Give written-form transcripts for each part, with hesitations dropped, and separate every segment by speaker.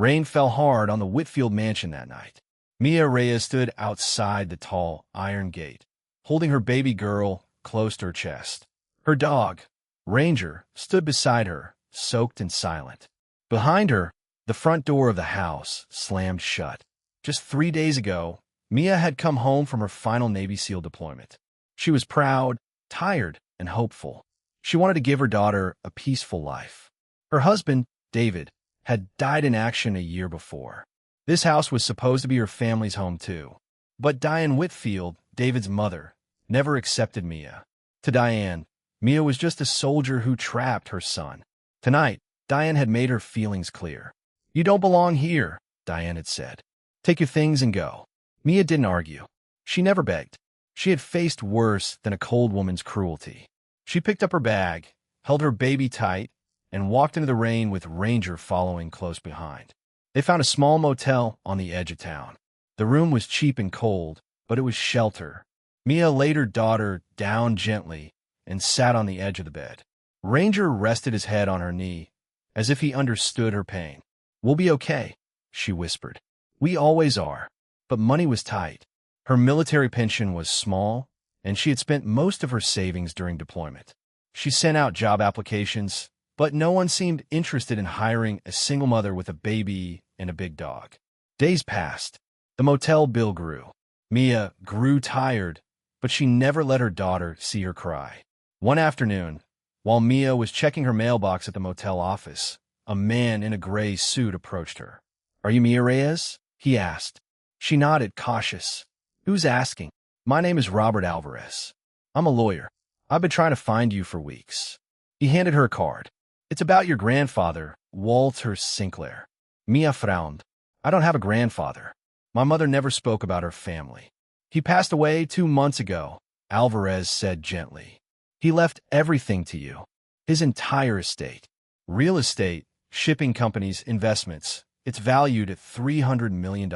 Speaker 1: Rain fell hard on the Whitfield mansion that night. Mia Reyes stood outside the tall iron gate, holding her baby girl close to her chest. Her dog, Ranger, stood beside her, soaked and silent. Behind her, the front door of the house slammed shut. Just 3 days ago, Mia had come home from her final Navy SEAL deployment. She was proud, tired, and hopeful. She wanted to give her daughter a peaceful life. Her husband, David, had died in action a year before. This house was supposed to be her family's home too. But Diane Whitfield, David's mother, never accepted Mia. To Diane, Mia was just a soldier who trapped her son. Tonight, Diane had made her feelings clear. "You don't belong here," Diane had said. "Take your things and go." Mia didn't argue. She never begged. She had faced worse than a cold woman's cruelty. She picked up her bag, held her baby tight, and walked into the rain with Ranger following close behind. They found a small motel on the edge of town. The room was cheap and cold, but it was shelter. Mia laid her daughter down gently and sat on the edge of the bed. Ranger rested his head on her knee, as if he understood her pain. "We'll be okay," she whispered. "We always are." But money was tight. Her military pension was small, and she had spent most of her savings during deployment. She sent out job applications, but no one seemed interested in hiring a single mother with a baby and a big dog. Days passed. The motel bill grew. Mia grew tired, but she never let her daughter see her cry. One afternoon, while Mia was checking her mailbox at the motel office, a man in a gray suit approached her. "Are you Mia Reyes?" he asked. She nodded, cautious. "Who's asking?" "My name is Robert Alvarez. I'm a lawyer. I've been trying to find you for weeks." He handed her a card. "It's about your grandfather, Walter Sinclair." Mia frowned. "I don't have a grandfather. My mother never spoke about her family." "He passed away 2 months ago," Alvarez said gently. "He left everything to you. His entire estate. Real estate, shipping companies, investments. It's valued at $300 million.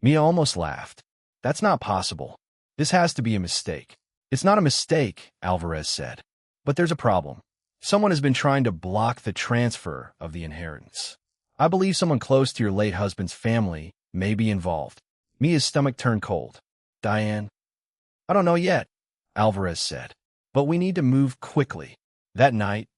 Speaker 1: Mia almost laughed. "That's not possible. This has to be a mistake." "It's not a mistake," Alvarez said. "But there's a problem. Someone has been trying to block the transfer of the inheritance. I believe someone close to your late husband's family may be involved." Mia's stomach turned cold. "Diane?" "I don't know yet," Alvarez said. "But we need to move quickly." That night,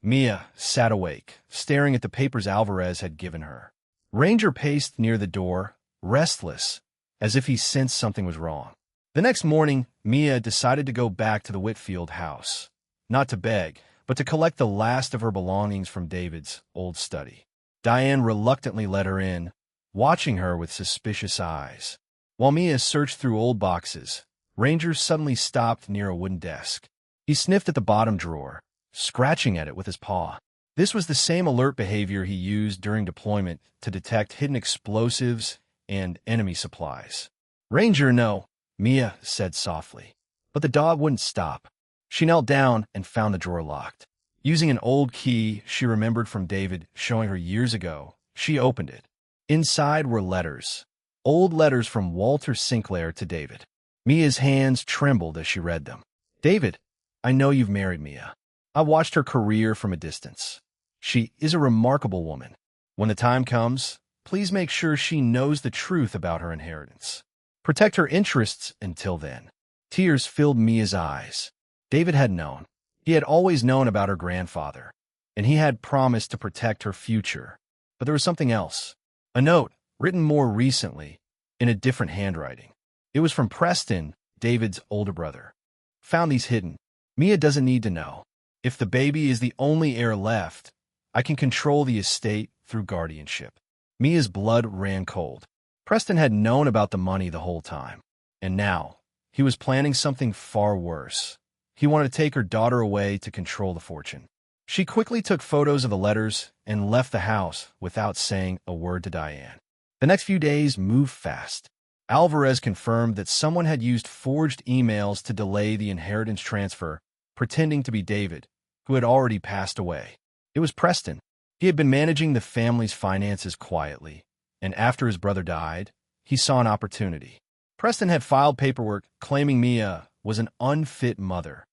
Speaker 1: Mia sat awake, staring at the papers Alvarez had given her. Ranger paced near the door, restless, as if he sensed something was wrong. The next morning, Mia decided to go back to the Whitfield house, not to beg, but to collect the last of her belongings from David's old study. Diane reluctantly let her in, watching her with suspicious eyes. While Mia searched through old boxes, Ranger suddenly stopped near a wooden desk. He sniffed at the bottom drawer, scratching at it with his paw. This was the same alert behavior he used during deployment to detect hidden explosives and enemy supplies. "Ranger, no," Mia said softly. But the dog wouldn't stop. She knelt down and found the drawer locked. Using an old key she remembered from David showing her years ago, she opened it. Inside were letters. Old letters from Walter Sinclair to David. Mia's hands trembled as she read them. "David, I know you've married Mia. I watched her career from a distance. She is a remarkable woman. When the time comes, please make sure she knows the truth about her inheritance. Protect her interests until then." Tears filled Mia's eyes. David had known. He had always known about her grandfather, and he had promised to protect her future. But there was something else. A note, written more recently, in a different handwriting. It was from Preston, David's older brother. "Found these hidden. Mia doesn't need to know. If the baby is the only heir left, I can control the estate through guardianship." Mia's blood ran cold. Preston had known about the money the whole time, and now he was planning something far worse. He wanted to take her daughter away to control the fortune. She quickly took photos of the letters and left the house without saying a word to Diane. The next few days moved fast. Alvarez confirmed that someone had used forged emails to delay the inheritance transfer, pretending to be David, who had already passed away. It was Preston. He had been managing the family's finances quietly, and after his brother died, he saw an opportunity. Preston had filed paperwork claiming Mia was an unfit mother,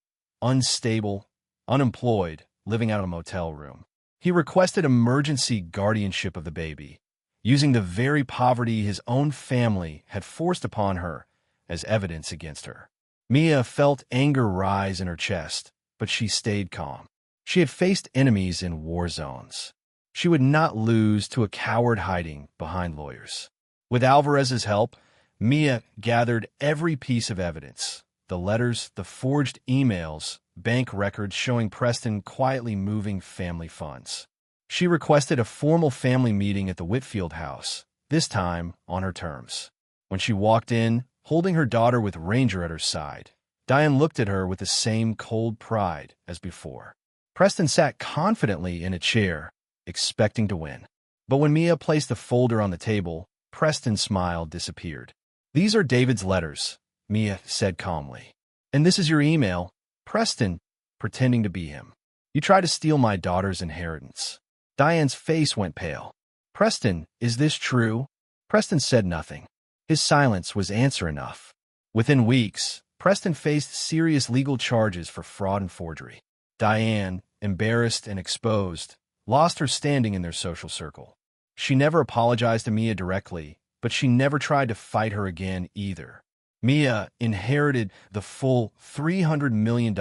Speaker 1: unstable, unemployed, living out of a motel room. He requested emergency guardianship of the baby, using the very poverty his own family had forced upon her as evidence against her. Mia felt anger rise in her chest, but she stayed calm. She had faced enemies in war zones. She would not lose to a coward hiding behind lawyers. With Alvarez's help, Mia gathered every piece of evidence: the letters, the forged emails, bank records showing Preston quietly moving family funds. She requested a formal family meeting at the Whitfield house, this time on her terms. When she walked in, holding her daughter with Ranger at her side, Diane looked at her with the same cold pride as before. Preston sat confidently in a chair, expecting to win. But when Mia placed the folder on the table, Preston's smile disappeared. "These are David's letters," Mia said calmly. "And this is your email." Preston, pretending to be him. "You tried to steal my daughter's inheritance." Diane's face went pale. "Preston, is this true?" Preston said nothing. His silence was answer enough. Within weeks, Preston faced serious legal charges for fraud and forgery. Diane, embarrassed and exposed, lost her standing in their social circle. She never apologized to Mia directly, but she never tried to fight her again either. Mia inherited the full $300 million,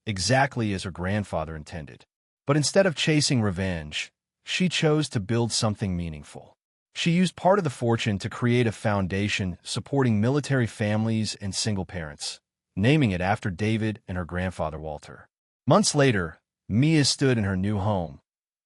Speaker 1: exactly as her grandfather intended. But instead of chasing revenge, she chose to build something meaningful. She used part of the fortune to create a foundation supporting military families and single parents, naming it after David and her grandfather Walter. Months later, Mia stood in her new home,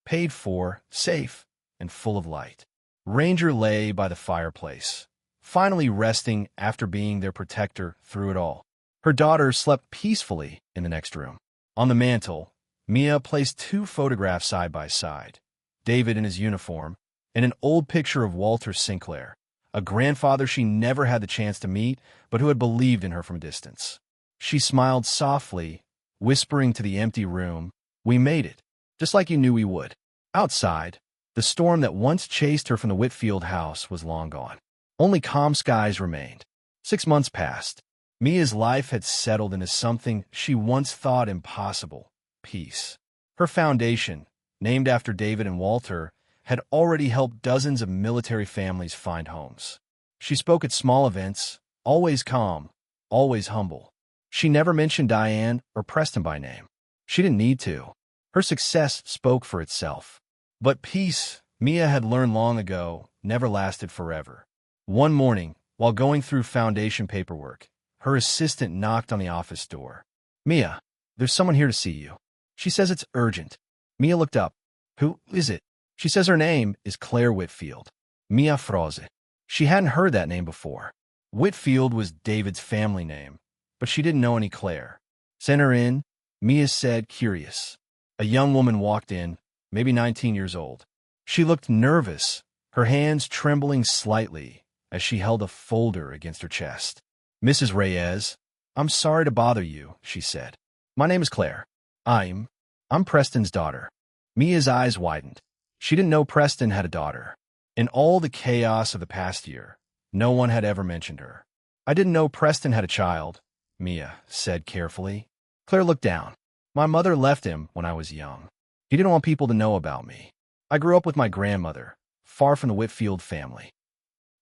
Speaker 1: paid for, safe, and full of light. Ranger lay by the fireplace, finally resting after being their protector through it all. Her daughter slept peacefully in the next room. On the mantel, Mia placed two photographs side by side: David in his uniform and an old picture of Walter Sinclair, a grandfather she never had the chance to meet, but who had believed in her from a distance. She smiled softly, whispering to the empty room, "We made it, just like you knew we would." Outside, the storm that once chased her from the Whitfield house was long gone. Only calm skies remained. 6 months passed. Mia's life had settled into something she once thought impossible: peace. Her foundation, named after David and Walter, had already helped dozens of military families find homes. She spoke at small events, always calm, always humble. She never mentioned Diane or Preston by name. She didn't need to. Her success spoke for itself. But peace, Mia had learned long ago, never lasted forever. One morning, while going through foundation paperwork, her assistant knocked on the office door. "Mia, there's someone here to see you. She says it's urgent." Mia looked up. "Who is it?" "She says her name is Claire Whitfield." Mia froze. She hadn't heard that name before. Whitfield was David's family name, but she didn't know any Claire. "Send her in," Mia said, curious. A young woman walked in, maybe 19 years old. She looked nervous, her hands trembling slightly as she held a folder against her chest. "Mrs. Reyes, I'm sorry to bother you," she said. "My name is Claire. I'm Preston's daughter." Mia's eyes widened. She didn't know Preston had a daughter. In all the chaos of the past year, no one had ever mentioned her. "I didn't know Preston had a child," Mia said carefully. Claire looked down. "My mother left him when I was young. He didn't want people to know about me. I grew up with my grandmother, far from the Whitfield family."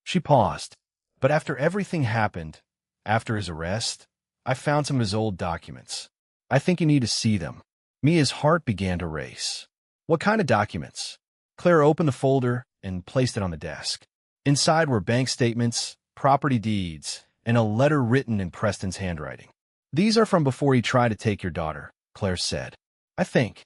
Speaker 1: She paused. "But after everything happened, after his arrest, I found some of his old documents. I think you need to see them." Mia's heart began to race. "What kind of documents?" Claire opened the folder and placed it on the desk. Inside were bank statements, property deeds, and a letter written in Preston's handwriting. "These are from before he tried to take your daughter," Claire said. I think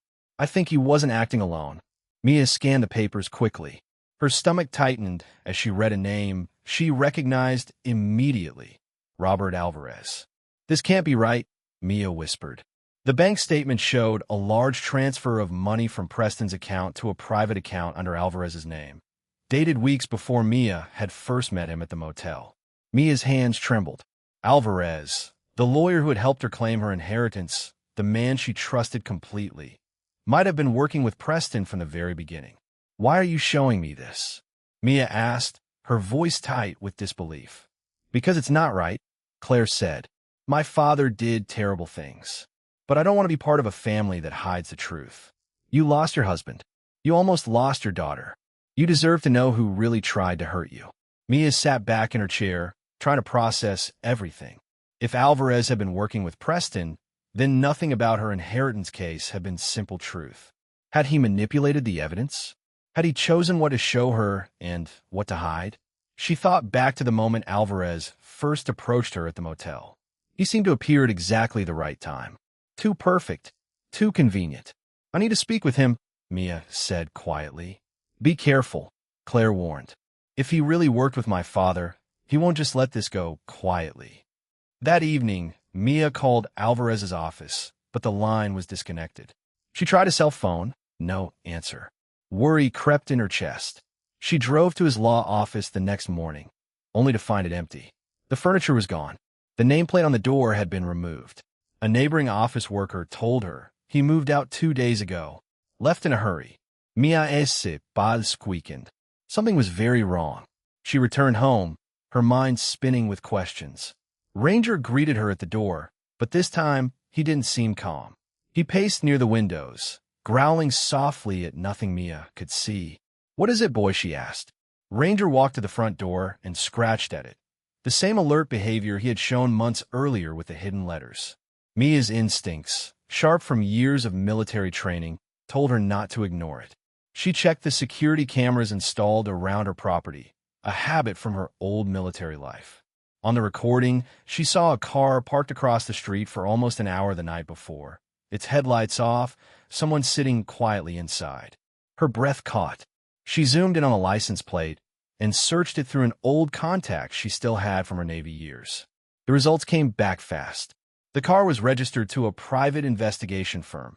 Speaker 1: he wasn't acting alone." Mia scanned the papers quickly. Her stomach tightened as she read a name she recognized immediately: Robert Alvarez. "This can't be right," Mia whispered. The bank statement showed a large transfer of money from Preston's account to a private account under Alvarez's name, dated weeks before Mia had first met him at the motel. Mia's hands trembled. Alvarez, the lawyer who had helped her claim her inheritance, the man she trusted completely, might have been working with Preston from the very beginning. "Why are you showing me this?" Mia asked, her voice tight with disbelief. "Because it's not right," Claire said. "My father did terrible things. But I don't want to be part of a family that hides the truth. You lost your husband. You almost lost your daughter. You deserve to know who really tried to hurt you. Mia sat back in her chair, trying to process everything. If Alvarez had been working with Preston, then nothing about her inheritance case had been simple truth. Had he manipulated the evidence? Had he chosen what to show her and what to hide? She thought back to the moment Alvarez first approached her at the motel. He seemed to appear at exactly the right time. Too perfect, too convenient. I need to speak with him, Mia said quietly. Be careful, Claire warned. If he really worked with my father, he won't just let this go quietly. That evening, Mia called Alvarez's office, but the line was disconnected. She tried a cell phone, no answer. Worry crept in her chest. She drove to his law office the next morning, only to find it empty. The furniture was gone. The nameplate on the door had been removed. A neighboring office worker told her he moved out 2 days ago, left in a hurry. Mia esse pas squeaked. Something was very wrong. She returned home, her mind spinning with questions. Ranger greeted her at the door, but this time he didn't seem calm. He paced near the windows, growling softly at nothing Mia could see. What is it, boy? She asked. Ranger walked to the front door and scratched at it. The same alert behavior he had shown months earlier with the hidden letters. Mia's instincts, sharp from years of military training, told her not to ignore it. She checked the security cameras installed around her property, a habit from her old military life. On the recording, she saw a car parked across the street for almost an hour the night before. Its headlights off, someone sitting quietly inside. Her breath caught. She zoomed in on the license plate and searched it through an old contact she still had from her Navy years. The results came back fast. The car was registered to a private investigation firm,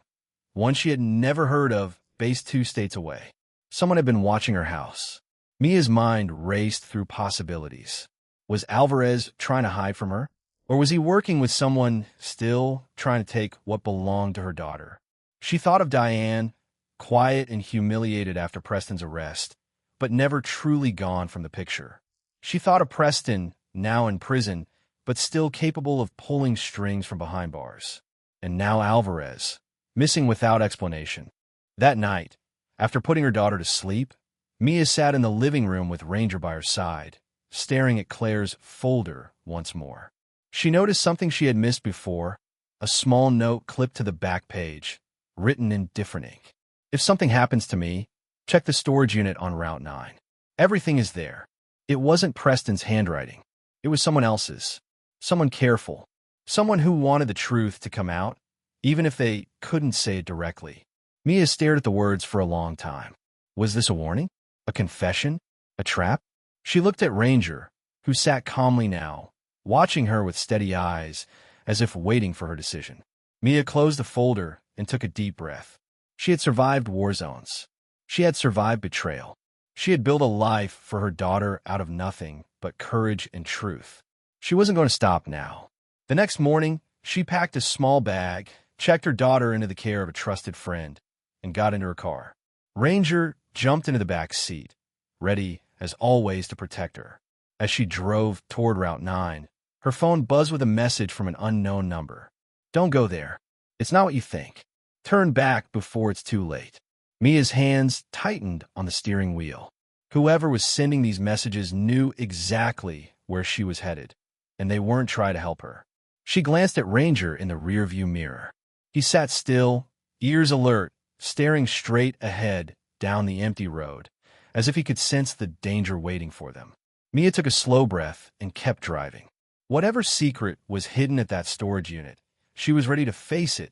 Speaker 1: one she had never heard of, based 2 states away. Someone had been watching her house. Mia's mind raced through possibilities. Was Alvarez trying to hide from her? Or was he working with someone still trying to take what belonged to her daughter? She thought of Diane, quiet and humiliated after Preston's arrest, but never truly gone from the picture. She thought of Preston, now in prison, but still capable of pulling strings from behind bars. And now Alvarez, missing without explanation. That night, after putting her daughter to sleep, Mia sat in the living room with Ranger by her side, staring at Claire's folder once more. She noticed something she had missed before, a small note clipped to the back page, written in different ink. If something happens to me, check the storage unit on Route 9. Everything is there. It wasn't Preston's handwriting. It was someone else's. Someone careful. Someone who wanted the truth to come out, even if they couldn't say it directly. Mia stared at the words for a long time. Was this a warning? A confession? A trap? She looked at Ranger, who sat calmly now, watching her with steady eyes, as if waiting for her decision. Mia closed the folder and took a deep breath. She had survived war zones. She had survived betrayal. She had built a life for her daughter out of nothing but courage and truth. She wasn't going to stop now. The next morning, she packed a small bag, checked her daughter into the care of a trusted friend, and got into her car. Ranger jumped into the back seat, ready, as always, to protect her. As she drove toward Route 9, her phone buzzed with a message from an unknown number. Don't go there. It's not what you think. Turn back before it's too late. Mia's hands tightened on the steering wheel. Whoever was sending these messages knew exactly where she was headed, and they weren't trying to help her. She glanced at Ranger in the rearview mirror. He sat still, ears alert, staring straight ahead down the empty road, as if he could sense the danger waiting for them. Mia took a slow breath and kept driving. Whatever secret was hidden at that storage unit, she was ready to face it,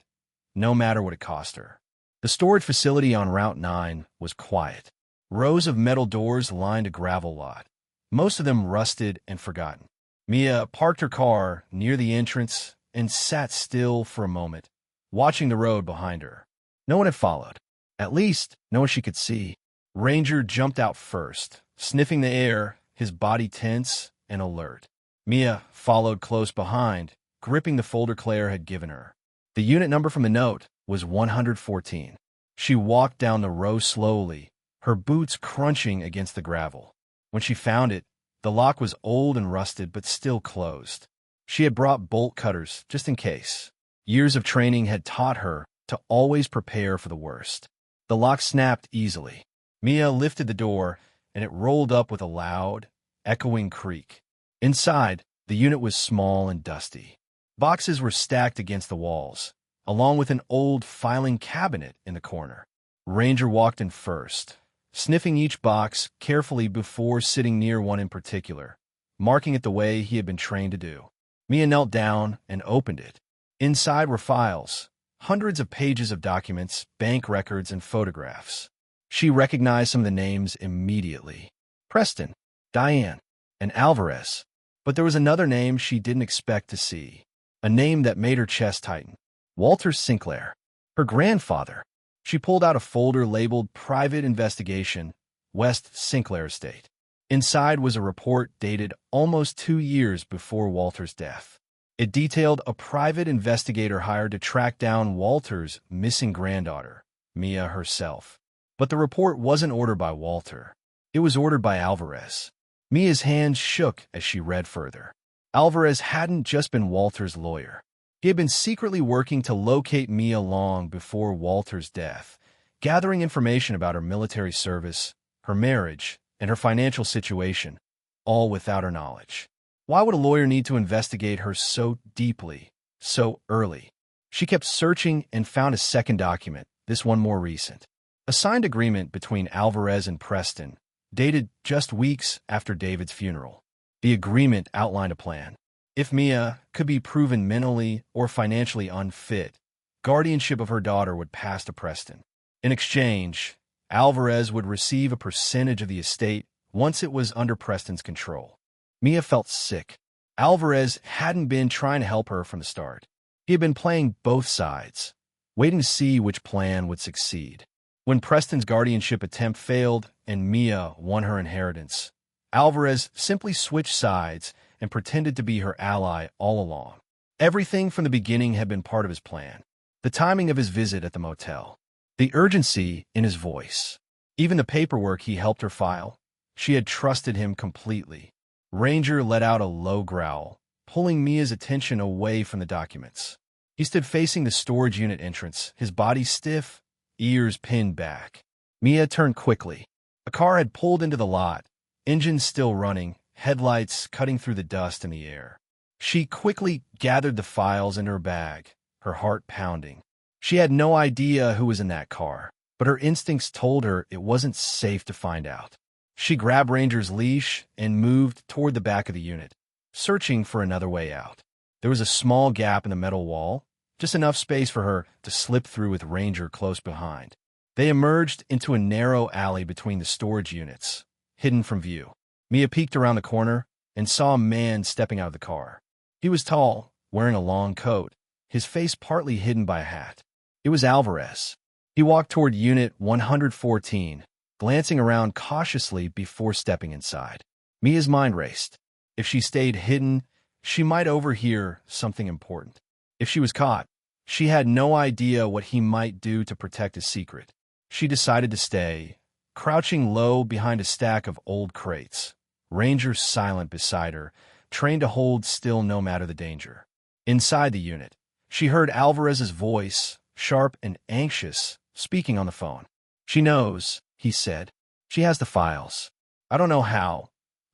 Speaker 1: no matter what it cost her. The storage facility on Route 9 was quiet. Rows of metal doors lined a gravel lot, most of them rusted and forgotten. Mia parked her car near the entrance and sat still for a moment, watching the road behind her. No one had followed. At least, no one she could see. Ranger jumped out first, sniffing the air, his body tense and alert. Mia followed close behind, gripping the folder Claire had given her. The unit number from the note was 114. She walked down the row slowly, her boots crunching against the gravel. When she found it, the lock was old and rusted but still closed. She had brought bolt cutters just in case. Years of training had taught her to always prepare for the worst. The lock snapped easily. Mia lifted the door, and it rolled up with a loud, echoing creak. Inside, the unit was small and dusty. Boxes were stacked against the walls, along with an old filing cabinet in the corner. Ranger walked in first, sniffing each box carefully before sitting near one in particular, marking it the way he had been trained to do. Mia knelt down and opened it. Inside were files, hundreds of pages of documents, bank records, and photographs. She recognized some of the names immediately. Preston, Diane, and Alvarez. But there was another name she didn't expect to see. A name that made her chest tighten. Walter Sinclair. Her grandfather. She pulled out a folder labeled Private Investigation, West Sinclair Estate. Inside was a report dated almost 2 years before Walter's death. It detailed a private investigator hired to track down Walter's missing granddaughter, Mia herself. But the report wasn't ordered by Walter. It was ordered by Alvarez. Mia's hands shook as she read further. Alvarez hadn't just been Walter's lawyer. He had been secretly working to locate Mia long before Walter's death, gathering information about her military service, her marriage, and her financial situation, all without her knowledge. Why would a lawyer need to investigate her so deeply, so early? She kept searching and found a second document, this one more recent. A signed agreement between Alvarez and Preston, dated just weeks after David's funeral. The agreement outlined a plan. If Mia could be proven mentally or financially unfit, guardianship of her daughter would pass to Preston. In exchange, Alvarez would receive a percentage of the estate once it was under Preston's control. Mia felt sick. Alvarez hadn't been trying to help her from the start. He had been playing both sides, waiting to see which plan would succeed. When Preston's guardianship attempt failed and Mia won her inheritance, Alvarez simply switched sides and pretended to be her ally all along. Everything from the beginning had been part of his plan. The timing of his visit at the motel, the urgency in his voice, even the paperwork he helped her file. She had trusted him completely. Ranger let out a low growl, pulling Mia's attention away from the documents. He stood facing the storage unit entrance, his body stiff, ears pinned back. Mia turned quickly. A car had pulled into the lot, engines still running, headlights cutting through the dust in the air. She quickly gathered the files into her bag, her heart pounding. She had no idea who was in that car, but her instincts told her it wasn't safe to find out. She grabbed Ranger's leash and moved toward the back of the unit, searching for another way out. There was a small gap in the metal wall, just enough space for her to slip through with Ranger close behind. They emerged into a narrow alley between the storage units, hidden from view. Mia peeked around the corner and saw a man stepping out of the car. He was tall, wearing a long coat, his face partly hidden by a hat. It was Alvarez. He walked toward Unit 114, glancing around cautiously before stepping inside. Mia's mind raced. If she stayed hidden, she might overhear something important. If she was caught, she had no idea what he might do to protect his secret. She decided to stay, crouching low behind a stack of old crates. Ranger silent beside her, trained to hold still no matter the danger. Inside the unit, she heard Alvarez's voice, sharp and anxious, speaking on the phone. "She knows," he said. "She has the files. I don't know how,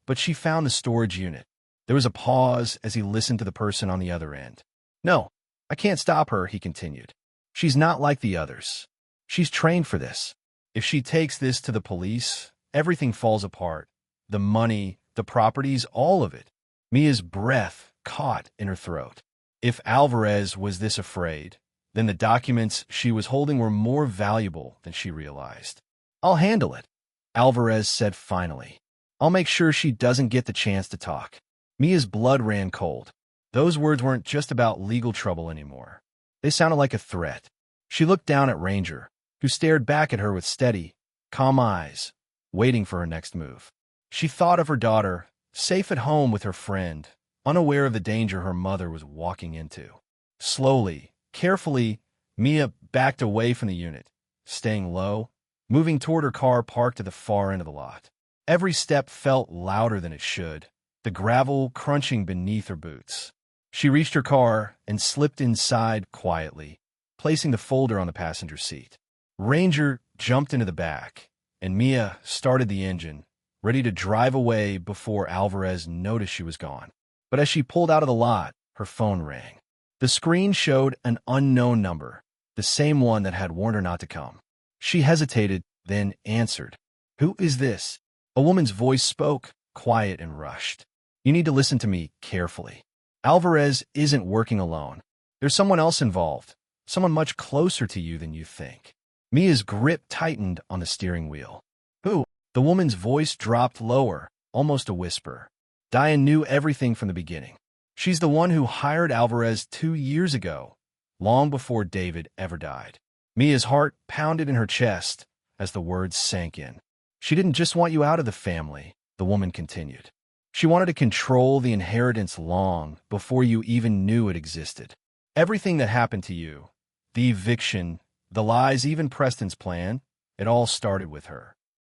Speaker 1: but she found the storage unit." There was a pause as he listened to the person on the other end. "No, I can't stop her," he continued. "She's not like the others. She's trained for this. If she takes this to the police, everything falls apart. The money, the properties, all of it." Mia's breath caught in her throat. If Alvarez was this afraid, then the documents she was holding were more valuable than she realized. "I'll handle it," Alvarez said finally. "I'll make sure she doesn't get the chance to talk." Mia's blood ran cold. Those words weren't just about legal trouble anymore. They sounded like a threat. She looked down at Ranger, who stared back at her with steady, calm eyes, waiting for her next move. She thought of her daughter, safe at home with her friend, unaware of the danger her mother was walking into. Slowly, carefully, Mia backed away from the unit, staying low, moving toward her car parked at the far end of the lot. Every step felt louder than it should, the gravel crunching beneath her boots. She reached her car and slipped inside quietly, placing the folder on the passenger seat. Ranger jumped into the back, and Mia started the engine, ready to drive away before Alvarez noticed she was gone. But as she pulled out of the lot, her phone rang. The screen showed an unknown number, the same one that had warned her not to come. She hesitated, then answered. "Who is this?" A woman's voice spoke, quiet and rushed. "You need to listen to me carefully. Alvarez isn't working alone. There's someone else involved, someone much closer to you than you think." Mia's grip tightened on the steering wheel. "Who?" The woman's voice dropped lower, almost a whisper. Diane knew everything from the beginning. She's the one who hired Alvarez 2 years ago, long before David ever died. Mia's heart pounded in her chest as the words sank in. "She didn't just want you out of the family," the woman continued. "She wanted to control the inheritance long before you even knew it existed. Everything that happened to you, the eviction, the lies, even Preston's plan, it all started with her."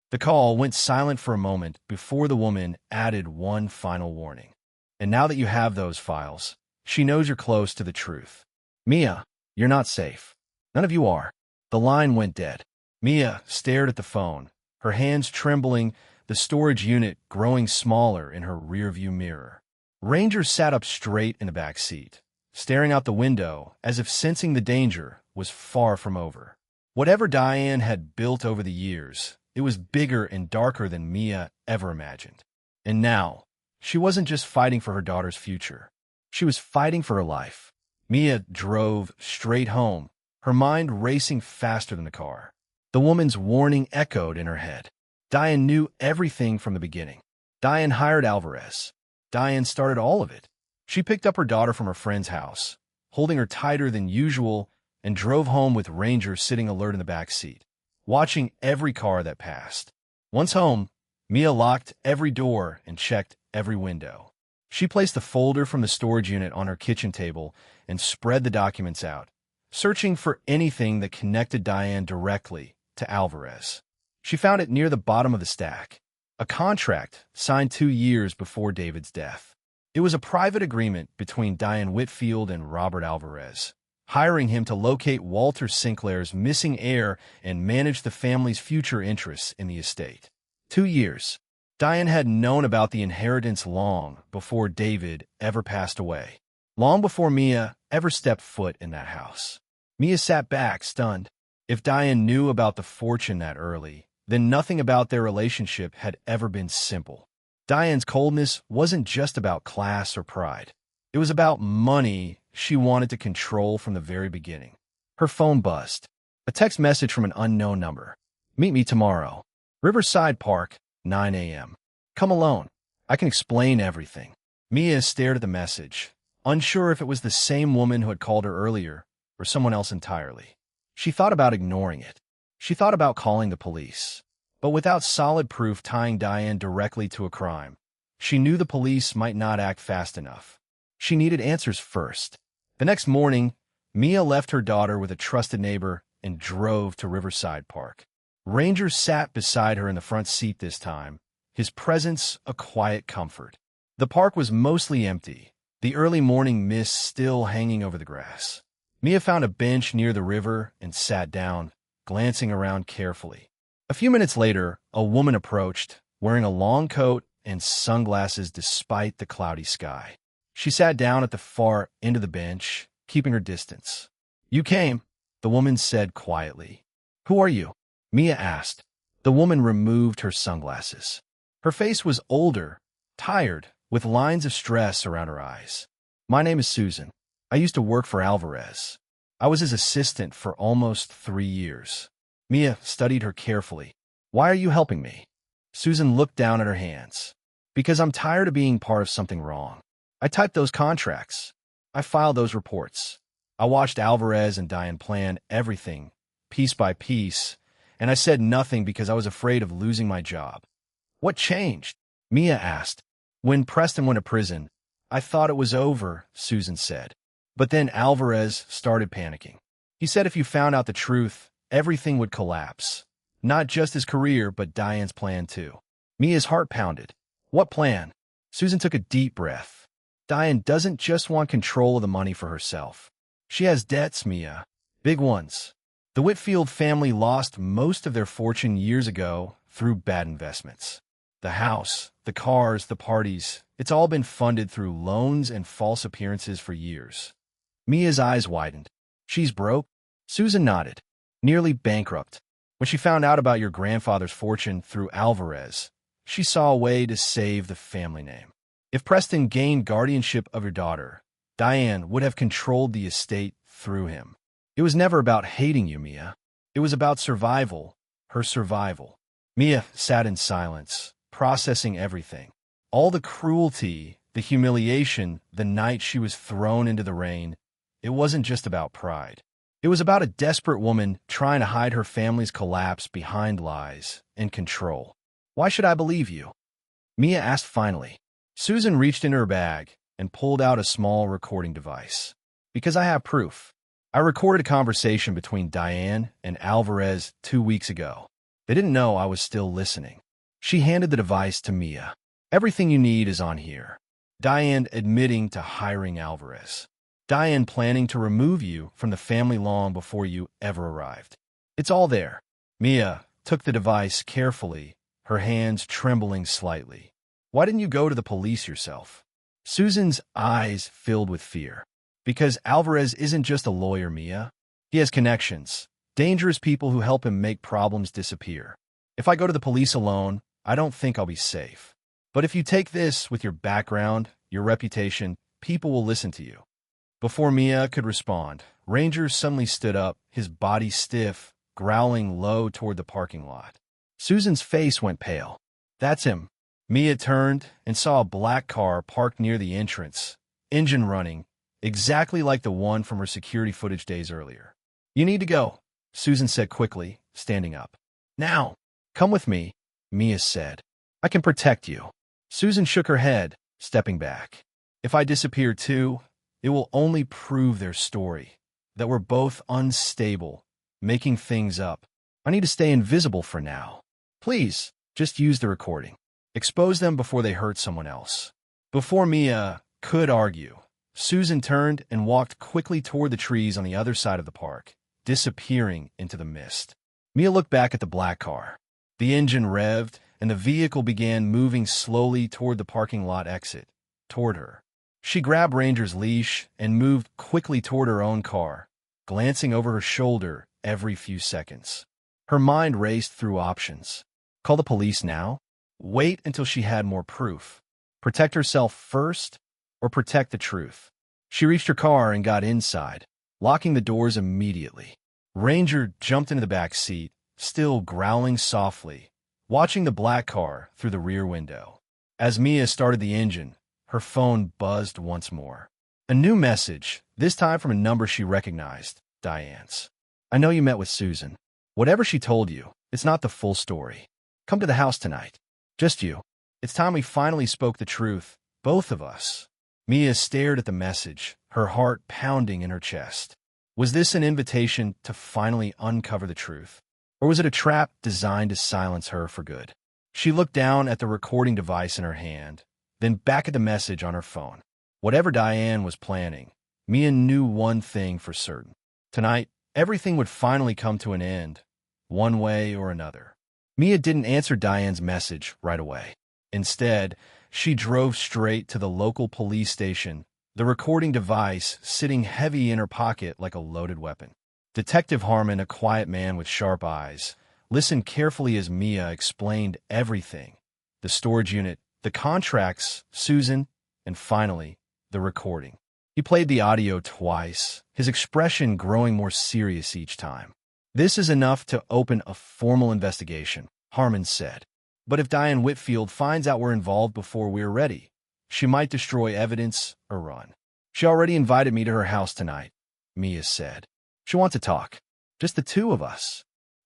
Speaker 1: The call went silent for a moment before the woman added one final warning. "And now that you have those files, she knows you're close to the truth. Mia, you're not safe. None of you are." The line went dead. Mia stared at the phone, her hands trembling, the storage unit growing smaller in her rearview mirror. Ranger sat up straight in the back seat, staring out the window as if sensing the danger was far from over. Whatever Diane had built over the years, it was bigger and darker than Mia ever imagined. And now, she wasn't just fighting for her daughter's future. She was fighting for her life. Mia drove straight home, her mind racing faster than the car. The woman's warning echoed in her head. Diane knew everything from the beginning. Diane hired Alvarez. Diane started all of it. She picked up her daughter from her friend's house, holding her tighter than usual, and drove home with Ranger sitting alert in the back seat, watching every car that passed. Once home, Mia locked every door and checked every window. She placed the folder from the storage unit on her kitchen table and spread the documents out, searching for anything that connected Diane directly to Alvarez. She found it near the bottom of the stack, a contract signed 2 years before David's death. It was a private agreement between Diane Whitfield and Robert Alvarez, hiring him to locate Walter Sinclair's missing heir and manage the family's future interests in the estate. 2 years. Diane had known about the inheritance long before David ever passed away, long before Mia ever stepped foot in that house. Mia sat back, stunned. If Diane knew about the fortune that early, then nothing about their relationship had ever been simple. Diane's coldness wasn't just about class or pride. It was about money she wanted to control from the very beginning. Her phone buzzed. A text message from an unknown number. "Meet me tomorrow. Riverside Park, 9 a.m. Come alone. I can explain everything." Mia stared at the message, unsure if it was the same woman who had called her earlier or someone else entirely. She thought about ignoring it. She thought about calling the police. But without solid proof tying Diane directly to a crime, she knew the police might not act fast enough. She needed answers first. The next morning, Mia left her daughter with a trusted neighbor and drove to Riverside Park. Ranger sat beside her in the front seat this time, his presence a quiet comfort. The park was mostly empty, the early morning mist still hanging over the grass. Mia found a bench near the river and sat down, glancing around carefully. A few minutes later, a woman approached, wearing a long coat and sunglasses despite the cloudy sky. She sat down at the far end of the bench, keeping her distance. "You came," the woman said quietly. "Who are you?" Mia asked. The woman removed her sunglasses. Her face was older, tired, with lines of stress around her eyes. "My name is Susan. I used to work for Alvarez. I was his assistant for almost 3 years. Mia studied her carefully. "Why are you helping me?" Susan looked down at her hands. "Because I'm tired of being part of something wrong. I typed those contracts. I filed those reports. I watched Alvarez and Diane plan everything, piece by piece, and I said nothing because I was afraid of losing my job." "What changed?" Mia asked. "When Preston went to prison, I thought it was over," Susan said. "But then Alvarez started panicking. He said if you found out the truth, everything would collapse. Not just his career, but Diane's plan too." Mia's heart pounded. "What plan?" Susan took a deep breath. "Diane doesn't just want control of the money for herself. She has debts, Mia. Big ones. The Whitfield family lost most of their fortune years ago through bad investments. The house, the cars, the parties, it's all been funded through loans and false appearances for years. Mia's eyes widened. She's broke? Susan nodded. Nearly bankrupt. When she found out about your grandfather's fortune through Alvarez, she saw a way to save the family name. If Preston gained guardianship of your daughter, Diane would have controlled the estate through him. It was never about hating you, Mia. It was about survival, her survival. Mia sat in silence, processing everything. All the cruelty, the humiliation, the night she was thrown into the rain. It wasn't just about pride. It was about a desperate woman trying to hide her family's collapse behind lies and control. Why should I believe you? Mia asked finally. Susan reached in her bag and pulled out a small recording device. Because I have proof. I recorded a conversation between Diane and Alvarez 2 weeks ago. They didn't know I was still listening. She handed the device to Mia. Everything you need is on here. Diane admitting to hiring Alvarez. Diane planning to remove you from the family long before you ever arrived. It's all there. Mia took the device carefully, her hands trembling slightly. Why didn't you go to the police yourself? Susan's eyes filled with fear. Because Alvarez isn't just a lawyer, Mia. He has connections, dangerous people who help him make problems disappear. If I go to the police alone, I don't think I'll be safe. But if you take this with your background, your reputation, people will listen to you. Before Mia could respond, Ranger suddenly stood up, his body stiff, growling low toward the parking lot. Susan's face went pale. That's him. Mia turned and saw a black car parked near the entrance, engine running, exactly like the one from her security footage days earlier. You need to go, Susan said quickly, standing up. Now, come with me, Mia said. I can protect you. Susan shook her head, stepping back. If I disappear too, it will only prove their story, that we're both unstable, making things up. I need to stay invisible for now. Please, just use the recording. Expose them before they hurt someone else. Before Mia could argue, Susan turned and walked quickly toward the trees on the other side of the park, disappearing into the mist. Mia looked back at the black car. The engine revved, and the vehicle began moving slowly toward the parking lot exit, toward her. She grabbed Ranger's leash and moved quickly toward her own car, glancing over her shoulder every few seconds. Her mind raced through options. Call the police now? Wait until she had more proof. Protect herself first? Or protect the truth. She reached her car and got inside, locking the doors immediately. Ranger jumped into the back seat, still growling softly, watching the black car through the rear window. As Mia started the engine, her phone buzzed once more. A new message, this time from a number she recognized, Diane's. I know you met with Susan. Whatever she told you, it's not the full story. Come to the house tonight. Just you. It's time we finally spoke the truth, both of us. Mia stared at the message, her heart pounding in her chest. Was this an invitation to finally uncover the truth? Or was it a trap designed to silence her for good? She looked down at the recording device in her hand, then back at the message on her phone. Whatever Diane was planning, Mia knew one thing for certain. Tonight, everything would finally come to an end, one way or another. Mia didn't answer Diane's message right away. Instead, she drove straight to the local police station, the recording device sitting heavy in her pocket like a loaded weapon. Detective Harmon, a quiet man with sharp eyes, listened carefully as Mia explained everything. The storage unit, the contracts, Susan, and finally, the recording. He played the audio twice, his expression growing more serious each time. This is enough to open a formal investigation, Harmon said. But if Diane Whitfield finds out we're involved before we're ready, she might destroy evidence or run. She already invited me to her house tonight, Mia said. She wants to talk. Just the two of us.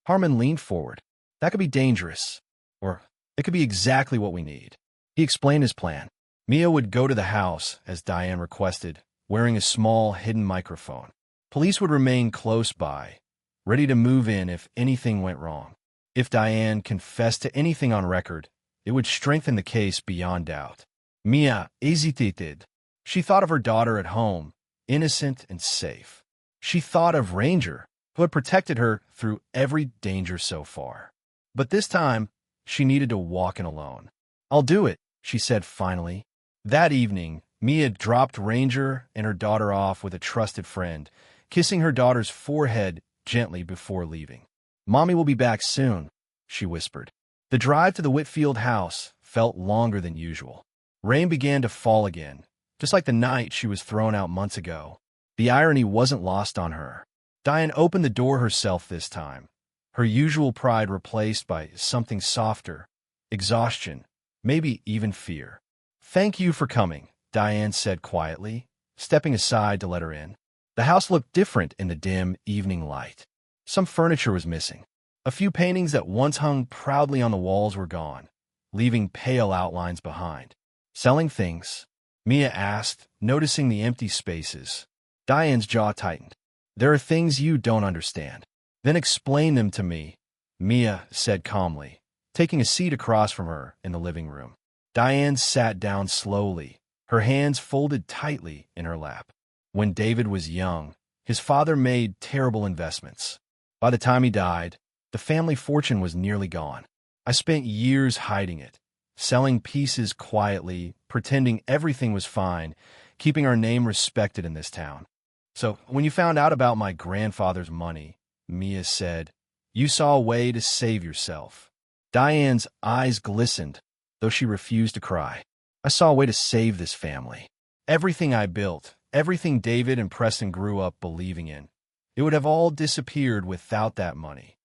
Speaker 1: Harmon leaned forward. That could be dangerous. Or it could be exactly what we need. He explained his plan. Mia would go to the house, as Diane requested, wearing a small, hidden microphone. Police would remain close by, ready to move in if anything went wrong. If Diane confessed to anything on record, it would strengthen the case beyond doubt. Mia hesitated. She thought of her daughter at home, innocent and safe. She thought of Ranger, who had protected her through every danger so far. But this time, she needed to walk in alone. "I'll do it," she said finally. That evening, Mia dropped Ranger and her daughter off with a trusted friend, kissing her daughter's forehead gently before leaving. "Mommy will be back soon," she whispered. The drive to the Whitfield house felt longer than usual. Rain began to fall again, just like the night she was thrown out months ago. The irony wasn't lost on her. Diane opened the door herself this time, her usual pride replaced by something softer, exhaustion, maybe even fear. "Thank you for coming," Diane said quietly, stepping aside to let her in. The house looked different in the dim evening light. Some furniture was missing. A few paintings that once hung proudly on the walls were gone, leaving pale outlines behind. "Selling things?" Mia asked, noticing the empty spaces. Diane's jaw tightened. "There are things you don't understand." "Then explain them to me," Mia said calmly, taking a seat across from her in the living room. Diane sat down slowly, her hands folded tightly in her lap. "When David was young, his father made terrible investments. By the time he died, the family fortune was nearly gone. I spent years hiding it, selling pieces quietly, pretending everything was fine, keeping our name respected in this town. So when you found out about my grandfather's money," Mia said, "you saw a way to save yourself." Diane's eyes glistened, though she refused to cry. "I saw a way to save this family. Everything I built, everything David and Preston grew up believing in, it would have all disappeared without that money.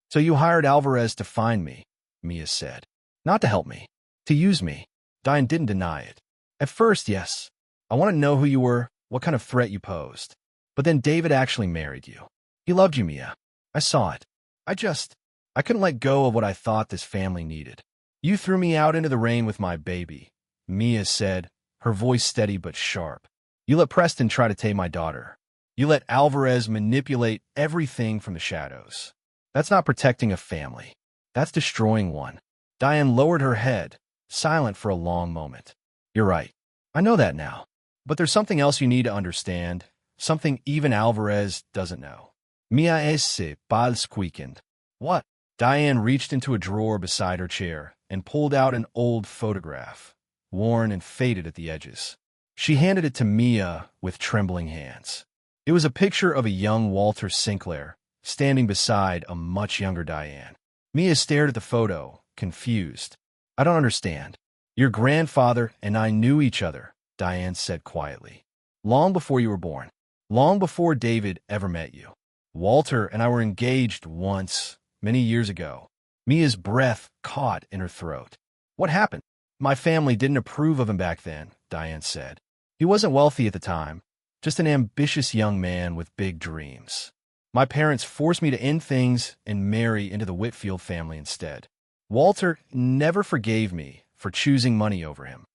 Speaker 1: So you hired Alvarez to find me," Mia said. "Not to help me, to use me." Diane didn't deny it. "At first, yes. I want to know who you were, what kind of threat you posed. But then David actually married you. He loved you, Mia. I saw it. I couldn't let go of what I thought this family needed. You threw me out into the rain with my baby," Mia said, her voice steady but sharp. "You let Preston try to take my daughter. You let Alvarez manipulate everything from the shadows. That's not protecting a family. That's destroying one." Diane lowered her head, silent for a long moment. "You're right. I know that now. But there's something else you need to understand, something even Alvarez doesn't know." Mia esse pas squeaked. "What?" Diane reached into a drawer beside her chair and pulled out an old photograph, worn and faded at the edges. She handed it to Mia with trembling hands. It was a picture of a young Walter Sinclair, standing beside a much younger Diane. Mia stared at the photo, confused. "I don't understand." "Your grandfather and I knew each other," Diane said quietly. "Long before you were born. Long before David ever met you. Walter and I were engaged once, many years ago." Mia's breath caught in her throat. "What happened?" "My family didn't approve of him back then," Diane said. "He wasn't wealthy at the time, just an ambitious young man with big dreams. My parents forced me to end things and marry into the Whitfield family instead. Walter never forgave me for choosing money over him."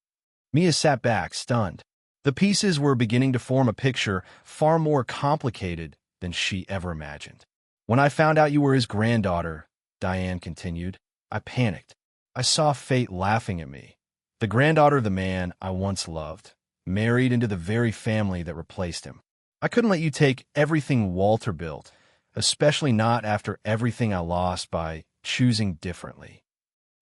Speaker 1: Mia sat back, stunned. The pieces were beginning to form a picture far more complicated than she ever imagined. "When I found out you were his granddaughter," Diane continued, "I panicked. I saw fate laughing at me. The granddaughter of the man I once loved, married into the very family that replaced him. I couldn't let you take everything Walter built, especially not after everything I lost by choosing differently."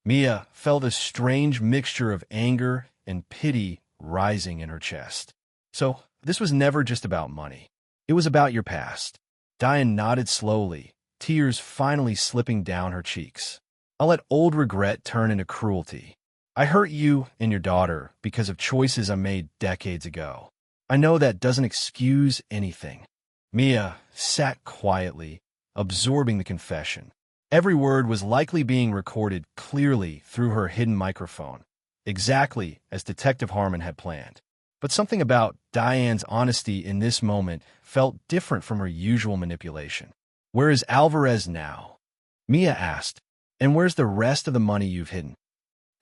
Speaker 1: Mia felt a strange mixture of anger and pity rising in her chest. "So this was never just about money. It was about your past." Diane nodded slowly, tears finally slipping down her cheeks. "I'll let old regret turn into cruelty. I hurt you and your daughter because of choices I made decades ago. I know that doesn't excuse anything." Mia sat quietly, absorbing the confession. Every word was likely being recorded clearly through her hidden microphone, exactly as Detective Harmon had planned. But something about Diane's honesty in this moment felt different from her usual manipulation. "Where is Alvarez now?" Mia asked. "And where's the rest of the money you've hidden?"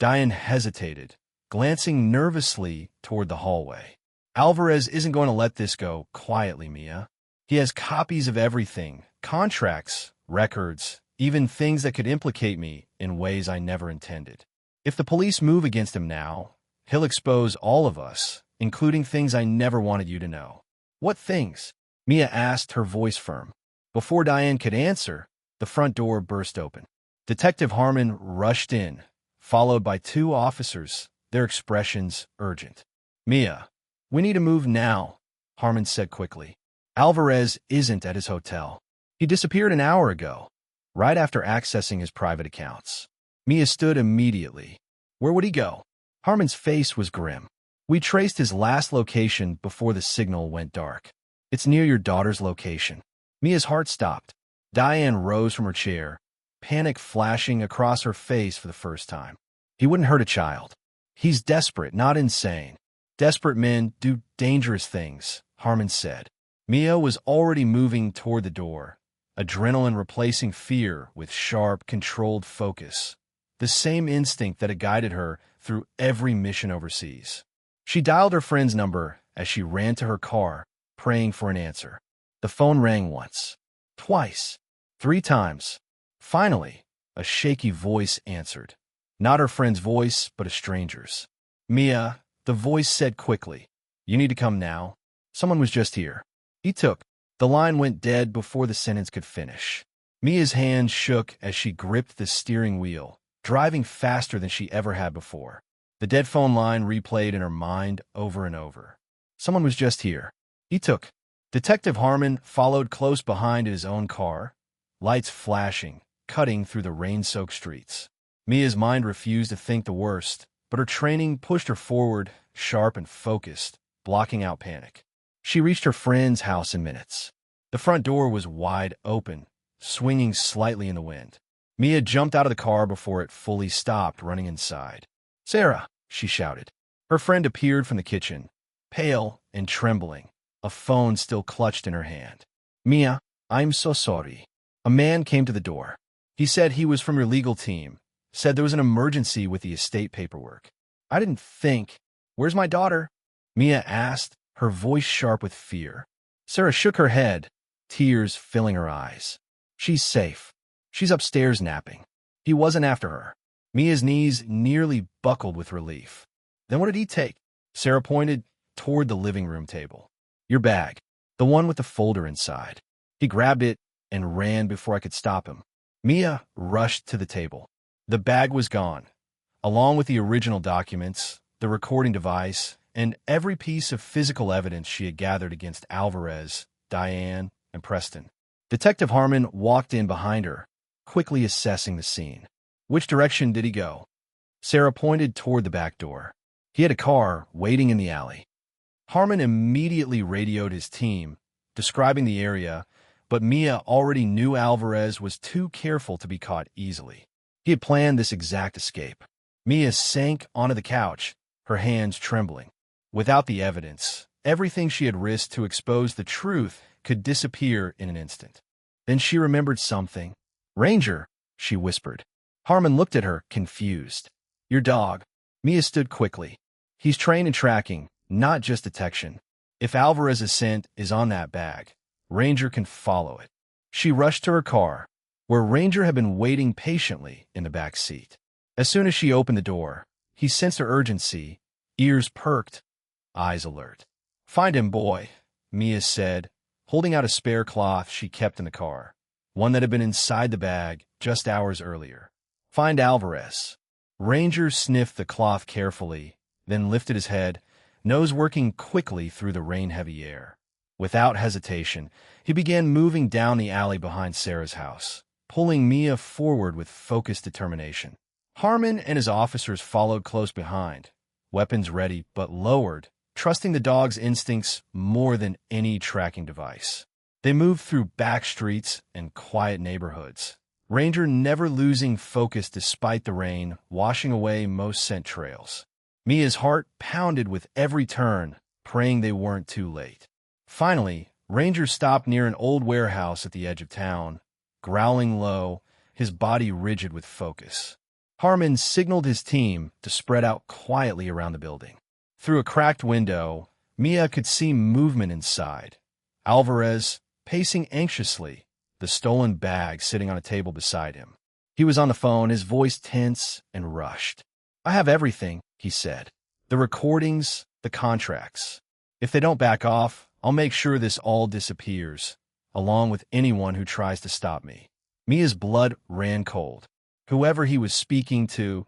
Speaker 1: Diane hesitated, glancing nervously toward the hallway. "Alvarez isn't going to let this go quietly, Mia. He has copies of everything, contracts, records, even things that could implicate me in ways I never intended. If the police move against him now, he'll expose all of us, including things I never wanted you to know." "What things?" Mia asked, her voice firm. Before Diane could answer, the front door burst open. Detective Harmon rushed in, followed by 2 officers, their expressions urgent. "Mia, we need to move now," Harmon said quickly. "Alvarez isn't at his hotel. He disappeared an hour ago, right after accessing his private accounts." Mia stood immediately. "Where would he go?" Harmon's face was grim. "We traced his last location before the signal went dark. It's near your daughter's location." Mia's heart stopped. Diane rose from her chair, panic flashing across her face for the first time. "He wouldn't hurt a child. He's desperate, not insane. Desperate men do dangerous things," Harmon said. Mia was already moving toward the door, adrenaline replacing fear with sharp, controlled focus, the same instinct that had guided her through every mission overseas. She dialed her friend's number as she ran to her car, praying for an answer. The phone rang once, twice, 3 times. Finally, a shaky voice answered. Not her friend's voice, but a stranger's. "Mia," the voice said quickly. "You need to come now. Someone was just here." He took. The line went dead before the sentence could finish. Mia's hands shook as she gripped the steering wheel, driving faster than she ever had before. The dead phone line replayed in her mind over and over. "Someone was just here." He took. Detective Harmon followed close behind in his own car, lights flashing, cutting through the rain-soaked streets. Mia's mind refused to think the worst, but her training pushed her forward, sharp and focused, blocking out panic. She reached her friend's house in minutes. The front door was wide open, swinging slightly in the wind. Mia jumped out of the car before it fully stopped, running inside. "Sarah!" she shouted. Her friend appeared from the kitchen, pale and trembling, a phone still clutched in her hand. "Mia, I'm so sorry." A man came to the door. He said he was from your legal team, said there was an emergency with the estate paperwork. "I didn't think. Where's my daughter?" Mia asked, her voice sharp with fear. Sarah shook her head, tears filling her eyes. "She's safe. She's upstairs napping. He wasn't after her." Mia's knees nearly buckled with relief. "Then what did he take?" Sarah pointed toward the living room table. "Your bag, the one with the folder inside. He grabbed it and ran before I could stop him." Mia rushed to the table. The bag was gone, along with the original documents, the recording device, and every piece of physical evidence she had gathered against Alvarez, Diane, and Preston. Detective Harmon walked in behind her, quickly assessing the scene. "Which direction did he go?" Sarah pointed toward the back door. "He had a car waiting in the alley." Harmon immediately radioed his team, describing the area, but Mia already knew Alvarez was too careful to be caught easily. He had planned this exact escape. Mia sank onto the couch, her hands trembling. Without the evidence, everything she had risked to expose the truth could disappear in an instant. Then she remembered something. "Ranger," she whispered. Harmon looked at her, confused. "Your dog." Mia stood quickly. "He's trained in tracking, not just detection. If Alvarez's scent is on that bag, Ranger can follow it." She rushed to her car, where Ranger had been waiting patiently in the back seat. As soon as she opened the door, he sensed her urgency, ears perked, eyes alert. "Find him, boy," Mia said, holding out a spare cloth she kept in the car, one that had been inside the bag just hours earlier. "Find Alvarez." Ranger sniffed the cloth carefully, then lifted his head, nose working quickly through the rain-heavy air. Without hesitation, he began moving down the alley behind Sarah's house, pulling Mia forward with focused determination. Harmon and his officers followed close behind, weapons ready but lowered, trusting the dog's instincts more than any tracking device. They moved through back streets and quiet neighborhoods, Ranger never losing focus despite the rain, washing away most scent trails. Mia's heart pounded with every turn, praying they weren't too late. Finally, Ranger stopped near an old warehouse at the edge of town, growling low, his body rigid with focus. Harmon signaled his team to spread out quietly around the building. Through a cracked window, Mia could see movement inside. Alvarez, pacing anxiously, the stolen bag sitting on a table beside him. He was on the phone, his voice tense and rushed. "I have everything," he said. "The recordings, the contracts. If they don't back off, I'll make sure this all disappears. along with anyone who tries to stop me. Mia's blood ran cold. Whoever he was speaking to,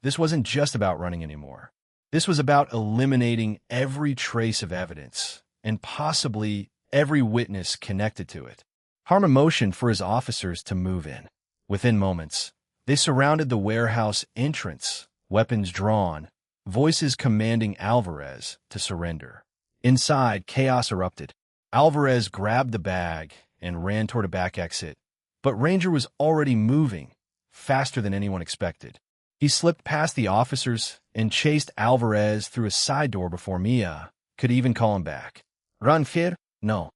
Speaker 1: this wasn't just about running anymore. This was about eliminating every trace of evidence, and possibly every witness connected to it. Harmon motioned for his officers to move in. Within moments, they surrounded the warehouse entrance, weapons drawn, voices commanding Alvarez to surrender. Inside, chaos erupted. Alvarez grabbed the bag and ran toward a back exit, but Ranger was already moving, faster than anyone expected. He slipped past the officers and chased Alvarez through a side door before Mia could even call him back. "Run, kid!" "No."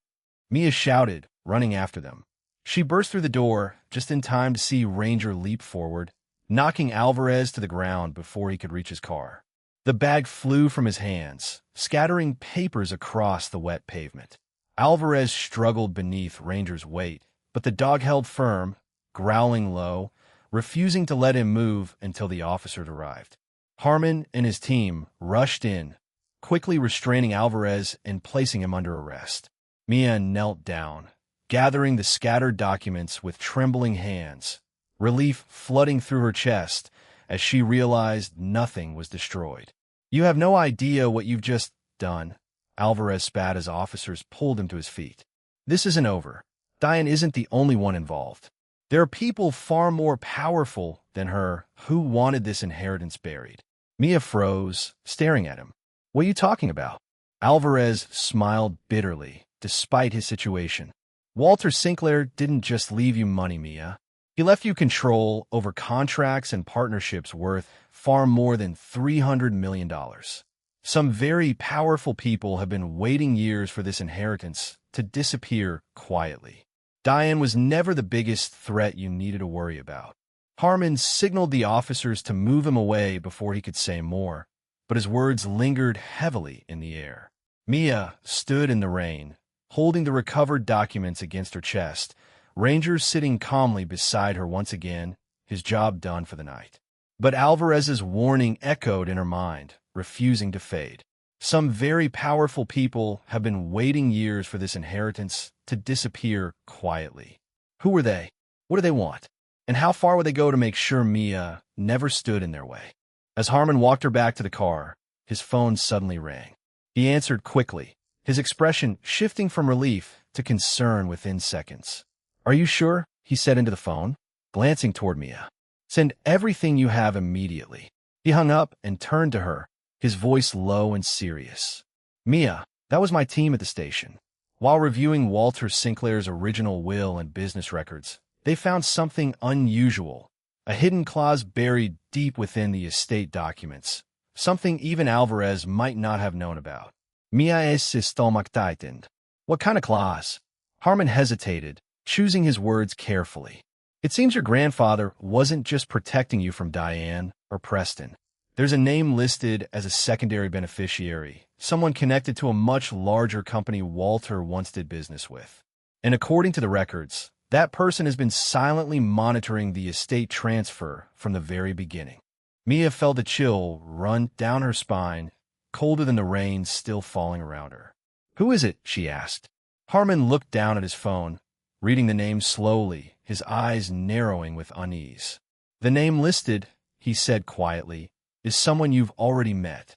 Speaker 1: Mia shouted, running after them. She burst through the door just in time to see Ranger leap forward, knocking Alvarez to the ground before he could reach his car. The bag flew from his hands, scattering papers across the wet pavement. Alvarez struggled beneath Ranger's weight, but the dog held firm, growling low, refusing to let him move until the officers arrived. Harmon and his team rushed in, quickly restraining Alvarez and placing him under arrest. Mia knelt down, gathering the scattered documents with trembling hands, relief flooding through her chest as she realized nothing was destroyed. "You have no idea what you've just done," Alvarez spat as officers pulled him to his feet. "This isn't over. Diane isn't the only one involved. There are people far more powerful than her who wanted this inheritance buried." Mia froze, staring at him. "What are you talking about?" Alvarez smiled bitterly, despite his situation. "Walter Sinclair didn't just leave you money, Mia. He left you control over contracts and partnerships worth far more than $300 million. Some very powerful people have been waiting years for this inheritance to disappear quietly. Diane was never the biggest threat you needed to worry about." Harmon signaled the officers to move him away before he could say more, but his words lingered heavily in the air. Mia stood in the rain, holding the recovered documents against her chest, Ranger sitting calmly beside her once again, his job done for the night. But Alvarez's warning echoed in her mind, refusing to fade. Some very powerful people have been waiting years for this inheritance to disappear quietly. Who were they? What do they want? And how far would they go to make sure Mia never stood in their way? As Harmon walked her back to the car, his phone suddenly rang. He answered quickly, his expression shifting from relief to concern within seconds. "Are you sure?" he said into the phone, glancing toward Mia. "Send everything you have immediately." He hung up and turned to her, his voice low and serious. "Mia, that was my team at the station. While reviewing Walter Sinclair's original will and business records, they found something unusual, a hidden clause buried deep within the estate documents, something even Alvarez might not have known about." "Mia es stomachtightened." "What kind of clause?" Harmon hesitated, choosing his words carefully. "It seems your grandfather wasn't just protecting you from Diane or Preston. There's a name listed as a secondary beneficiary, someone connected to a much larger company Walter once did business with. And according to the records, that person has been silently monitoring the estate transfer from the very beginning." Mia felt a chill run down her spine, colder than the rain still falling around her. "Who is it?" she asked. Harmon looked down at his phone, reading the name slowly, his eyes narrowing with unease. "The name listed," he said quietly, "is someone you've already met.